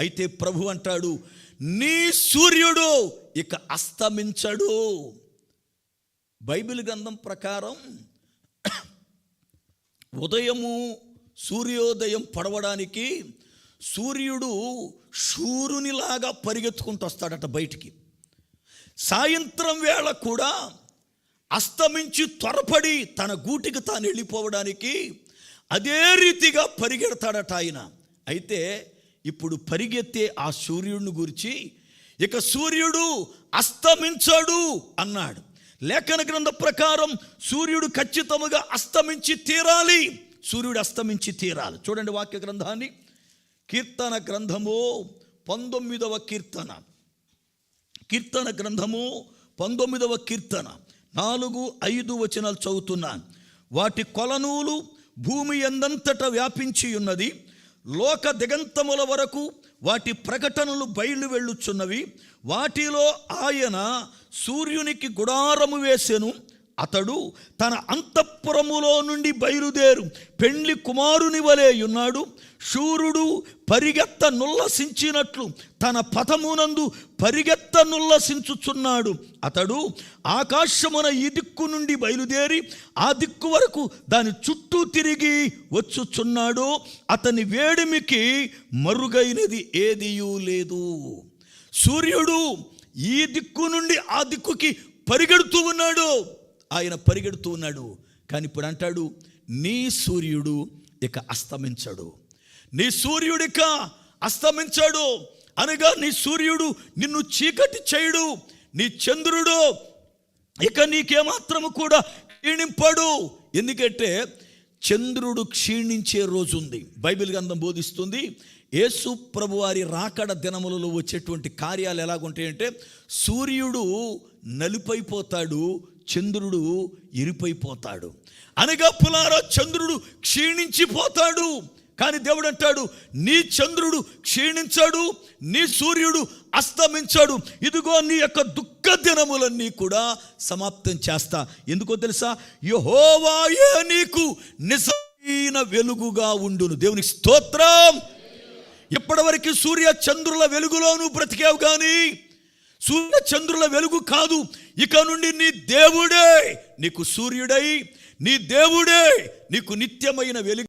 అయితే ప్రభు అంటాడు, నీ సూర్యుడు ఇక అస్తమించడు. బైబిల్ గ్రంథం ప్రకారం ఉదయము సూర్యోదయం పడవడానికి సూర్యుడు శూరునిలాగా పరిగెత్తుకుంటూ వస్తాడట బయటికి. సాయంత్రం వేళ కూడా అస్తమించి త్వరపడి తన గూటికి తాను వెళ్ళిపోవడానికి అదే రీతిగా పరిగెడతాడట ఆయన. అయితే ఇప్పుడు పరిగెత్తే ఆ సూర్యుడిని గురించి ఇక సూర్యుడు అస్తమించడు అన్నాడు. లేఖన గ్రంథ ప్రకారం సూర్యుడు ఖచ్చితంగా అస్తమించి తీరాలి. సూర్యుడు అస్తమించి తీరాలి. చూడండి వాక్య గ్రంథాన్ని, కీర్తన గ్రంథము 19వ కీర్తన, కీర్తన గ్రంథము 19వ కీర్తన 4-5 వచనాలు చదువుతున్నాను. వాటి కొలనూలు భూమి ఎందంతట వ్యాపించి ఉన్నది, లోక దిగంతముల వరకు వాటి ప్రకటనలు బయలు వెళ్ళుచున్నవి. వాటిలో ఆయన సూర్యునికి గుడారము వేసెను. అతడు తన అంతఃపురములో నుండి బయలుదేరు పెండ్లి కుమారుని వలె ఉన్నాడు. శూరుడు పరిగెత్త నుల్లసించినట్లు తన పథమునందు పరిగెత్త నుల్లసించుచున్నాడు. అతడు ఆకాశమున ఈ దిక్కు నుండి బయలుదేరి ఆ దిక్కు వరకు దాని చుట్టూ తిరిగి వచ్చుచున్నాడు. అతని వేడిమికి మరుగైనది ఏదియూ లేదు. సూర్యుడు ఈ దిక్కు నుండి ఆ దిక్కుకి పరిగెడుతూ ఉన్నాడు. ఆయన పరిగెడుతూ ఉన్నాడు. కానీ ఇప్పుడు అంటాడు, నీ సూర్యుడు ఇక అస్తమించడు. నీ సూర్యుడు ఇక అస్తమించాడు అనగా నీ సూర్యుడు నిన్ను చీకటి చేయడు. నీ చంద్రుడు ఇక నీకేమాత్రము కూడా క్షీణింపడు. ఎందుకంటే చంద్రుడు క్షీణించే రోజు ఉంది. బైబిల్ గ్రంథం బోధిస్తుంది, యేసు ప్రభు వారి రాకడ దినములలో వచ్చేటువంటి కార్యాలు ఎలాగుంటాయంటే సూర్యుడు నలుపైపోతాడు, చంద్రుడు ఎరిపైపోతాడు. అనగా పులారా చంద్రుడు క్షీణించిపోతాడు. కానీ దేవుడు అంటాడు, నీ చంద్రుడు క్షీణించాడు, నీ సూర్యుడు అస్తమించాడు. ఇదిగో నీ యొక్క దుఃఖ దినములన్నీ కూడా సమాప్తం చేస్తా. ఎందుకో తెలుసా? యెహోవాయే నీకు నిజమైన వెలుగుగా ఉండును. దేవునికి స్తోత్రం. ఇప్పటివరకు సూర్య చంద్రుల వెలుగులో నువ్వు బ్రతికావు, కానీ సూర్య చంద్రుల వెలుగు కాదు. ఇక నుండి నీ దేవుడే నీకు సూర్యుడై, నీ దేవుడే నీకు నిత్యమైన వెలుగు.